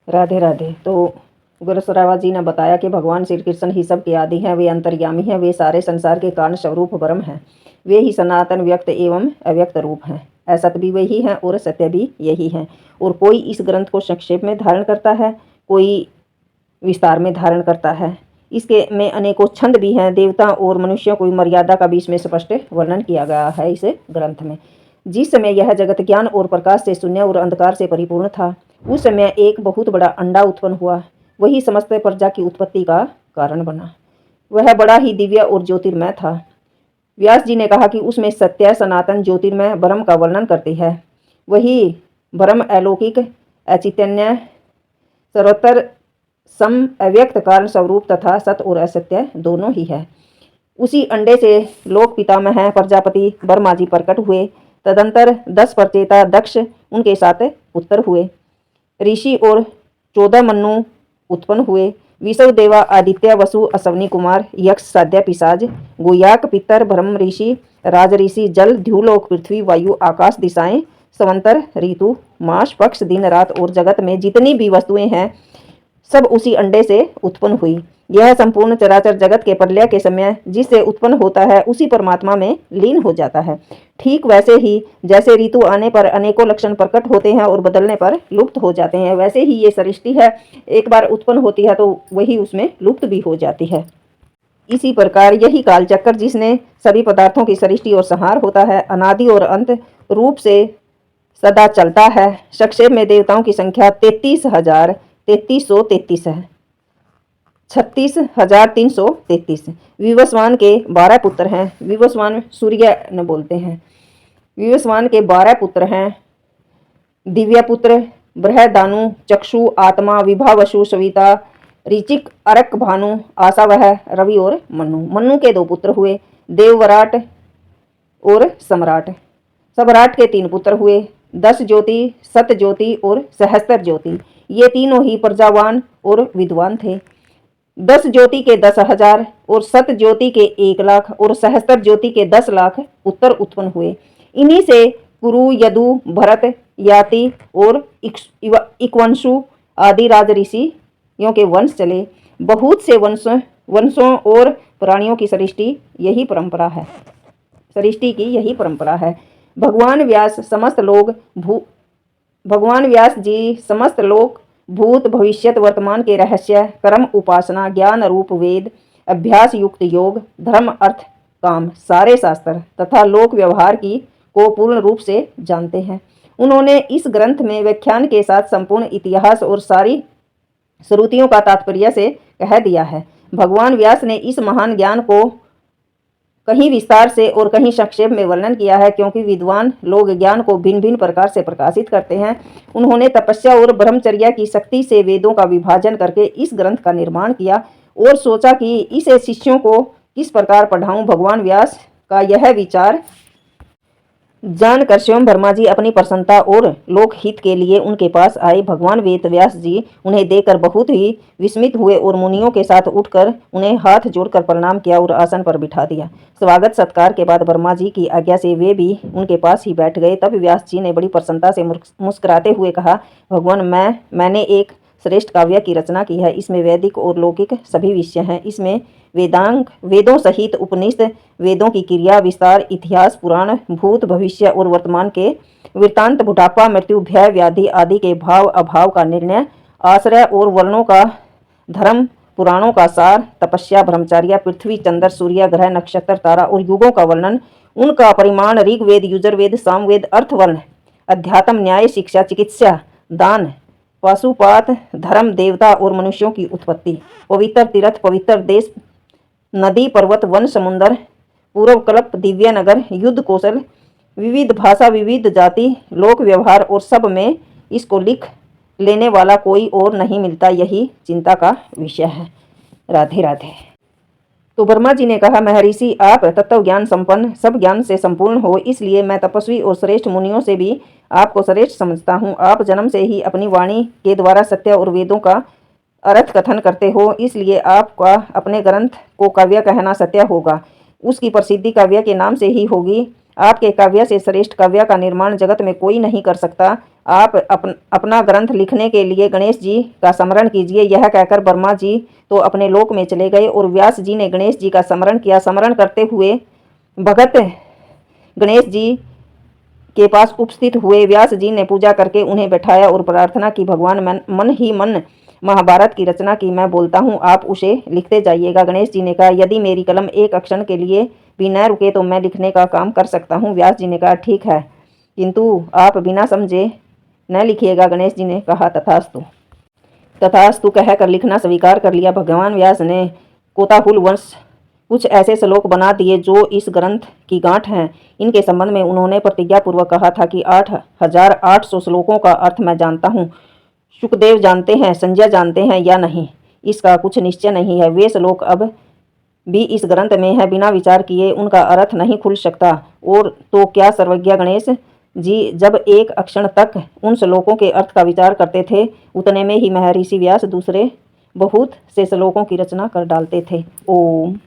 राधे राधे। तो गुरसरावा जी ने बताया कि भगवान श्री कृष्ण ही सब के आदि हैं, वे अंतर्यामी हैं, वे सारे संसार के कारण स्वरूप ब्रह्म हैं, वे ही सनातन व्यक्त एवं अव्यक्त रूप हैं। असत भी वही हैं और सत्य भी यही हैं। और कोई इस ग्रंथ को संक्षेप में धारण करता है, कोई विस्तार में धारण करता है। इसके में अनेकों छंद भी हैं। देवता और मनुष्यों की मर्यादा का भी इसमें स्पष्ट वर्णन किया गया है इस ग्रंथ में। जिस समय यह जगत ज्ञान और प्रकाश से शून्य और अंधकार से परिपूर्ण था, उस समय एक बहुत बड़ा अंडा उत्पन्न हुआ। वही समस्त प्रजा की उत्पत्ति का कारण बना। वह बड़ा ही दिव्य और ज्योतिर्मय था। व्यास जी ने कहा कि उसमें सत्य सनातन ज्योतिर्मय ब्रह्म का वर्णन करती है। वही ब्रह्म अलौकिक अचैतन्य सर्वोत्तर सम अव्यक्त कारण स्वरूप तथा सत्य और असत्य दोनों ही है। उसी अंडे से लोक पितामह प्रजापति ब्रह्मा जी प्रकट हुए। तदंतर 10 प्रचेता दक्ष उनके साथ पुत्र हुए। ऋषि और 14 मनु उत्पन्न हुए। विश्व देवा आदित्य वसु अश्वनी कुमार यक्ष साध्य पिशाच गुयाक पितर ब्रह्म ऋषि राज ऋषि जल ध्युलोक पृथ्वी वायु आकाश दिशाएं संवंतर ऋतु मास पक्ष दिन रात और जगत में जितनी भी वस्तुएं हैं सब उसी अंडे से उत्पन्न हुई। यह संपूर्ण चराचर जगत के प्रलय के समय जिससे उत्पन्न होता है उसी परमात्मा में लीन हो जाता है। ठीक वैसे ही जैसे ऋतु आने पर अनेकों लक्षण प्रकट होते हैं और बदलने पर लुप्त हो जाते हैं, वैसे ही ये सृष्टि है, एक बार उत्पन्न होती है तो वही उसमें लुप्त भी हो जाती है। इसी प्रकार यही कालचक्र जिसने सभी पदार्थों की सृष्टि और संहार होता है, अनादि और अंत रूप से सदा चलता है। संक्षेप में देवताओं की संख्या 33,3333 है। 36,333। विवस्वान के 12 पुत्र हैं। विवस्वान सूर्य न बोलते हैं। विवस्वान के 12 पुत्र हैं। दिव्य पुत्र बृहदानु चक्षु आत्मा विभावसु सविता ऋचिक अरक भानु आशावह रवि और मनु। मनु के 2 पुत्र हुए, देववराट और सम्राट। सम्राट के 3 पुत्र हुए, 10 ज्योति सत ज्योति और सहस्त्र ज्योति। ये तीनों ही प्रजावान और विद्वान थे। 10 ज्योति के 10,000 और सत ज्योति के 1,00,000 और सहस्त्र ज्योति के 10,00,000 उत्तर उत्पन्न हुए। इन्हीं से कुरु यदु भरत याति और इक्ष्वाकु आदि राज ऋषियों के वंश चले। बहुत से वंशों और प्राणियों की सृष्टि यही परंपरा है। सृष्टि की यही परंपरा है। भगवान व्यास जी समस्त लोक भूत भविष्यत वर्तमान के रहस्य कर्म उपासना ज्ञान रूप वेद अभ्यास युक्त योग धर्म अर्थ काम सारे शास्त्र तथा लोक व्यवहार को पूर्ण रूप से जानते हैं। उन्होंने इस ग्रंथ में व्याख्यान के साथ संपूर्ण इतिहास और सारी श्रुतियों का तात्पर्य से कह दिया है। भगवान व्यास ने इस महान ज्ञान को कहीं विस्तार से और कहीं संक्षेप में वर्णन किया है, क्योंकि विद्वान लोग ज्ञान को भिन्न भिन्न प्रकार से प्रकाशित करते हैं। उन्होंने तपस्या और ब्रह्मचर्य की शक्ति से वेदों का विभाजन करके इस ग्रंथ का निर्माण किया और सोचा कि इसे शिष्यों को किस प्रकार पढ़ाऊं। भगवान व्यास का यह विचार जानकर स्वयं ब्रह्मा जी अपनी प्रसन्नता और लोक हित के लिए उनके पास आए। भगवान वेद व्यास जी उन्हें देखकर बहुत ही विस्मित हुए और मुनियों के साथ उठकर उन्हें हाथ जोड़कर प्रणाम किया और आसन पर बिठा दिया। स्वागत सत्कार के बाद ब्रह्मा जी की आज्ञा से वे भी उनके पास ही बैठ गए। तब व्यास जी ने बड़ी प्रसन्नता से मुस्कुराते हुए कहा, भगवान मैंने एक श्रेष्ठ काव्य की रचना की है। इसमें वैदिक और लौकिक सभी विषय हैं। इसमें वेदों सहित उपनिषद वेदों की क्रिया विस्तार इतिहास पुराण भूत भविष्य और वर्तमान के वृत्तांत बुढ़ापा मृत्यु भय व्याधि आदि के भाव अभाव का निर्णय आश्रय और वर्णों का धर्म पुराणों का सार तपस्या ब्रह्मचर्य पृथ्वी चंद्र सूर्य ग्रह नक्षत्र तारा और युगों का वर्णन उनका परिमाण ऋग्वेद यजुर्वेद सामवेद अर्थवर्ण अध्यात्म न्याय शिक्षा चिकित्सा दान पशुपात धर्म देवता और मनुष्यों की उत्पत्ति पवित्र तीर्थ पवित्र देश नदी पर्वत वन समुद्र पूर्व कल्प दिव्य नगर युद्ध कौशल विविध भाषा विविध जाति लोक व्यवहार और सब में इसको लिख लेने वाला कोई और नहीं मिलता। यही चिंता का विषय है। राधे राधे। तो ब्रह्मा जी ने कहा, महर्षि आप तत्व ज्ञान संपन्न सब ज्ञान से संपूर्ण हो, इसलिए मैं तपस्वी और श्रेष्ठ मुनियों से भी आपको श्रेष्ठ समझता हूँ। आप जन्म से ही अपनी वाणी के द्वारा सत्य और वेदों का अर्थ कथन करते हो, इसलिए आपका अपने ग्रंथ को काव्य कहना सत्य होगा। उसकी प्रसिद्धि काव्य के नाम से ही होगी। आपके काव्य से श्रेष्ठ काव्य का निर्माण जगत में कोई नहीं कर सकता। आप अपना ग्रंथ लिखने के लिए गणेश जी का स्मरण कीजिए। यह कहकर ब्रह्मा जी तो अपने लोक में चले गए और व्यास जी ने गणेश जी का स्मरण किया। स्मरण करते हुए भगत गणेश जी के पास उपस्थित हुए। व्यास जी ने पूजा करके उन्हें बैठाया और प्रार्थना की, भगवान मन ही मन महाभारत की रचना की मैं बोलता हूँ, आप उसे लिखते जाइएगा। गणेश जी ने कहा, यदि मेरी कलम एक क्षण के लिए भी न रुके तो मैं लिखने का काम कर सकता हूँ। व्यास जी ने कहा, ठीक है, किंतु आप बिना समझे न लिखिएगा। गणेश जी ने कहा, तथास्तु। तथास्तु कहकर लिखना स्वीकार कर लिया। भगवान व्यास ने कोताहुल वंश कुछ ऐसे श्लोक बना दिए जो इस ग्रंथ की गांठ हैं। इनके संबंध में उन्होंने प्रतिज्ञापूर्वक कहा था कि 8,800 श्लोकों का अर्थ मैं जानता हूँ। शुकदेव जानते हैं, संजय जानते हैं या नहीं, इसका कुछ निश्चय नहीं है। वे श्लोक अब भी इस ग्रंथ में है, बिना विचार किए उनका अर्थ नहीं खुल सकता। और तो क्या सर्वज्ञ गणेश जी जब एक क्षण तक उन श्लोकों के अर्थ का विचार करते थे, उतने में ही महर्षि व्यास दूसरे बहुत से श्लोकों की रचना कर डालते थे। ओम।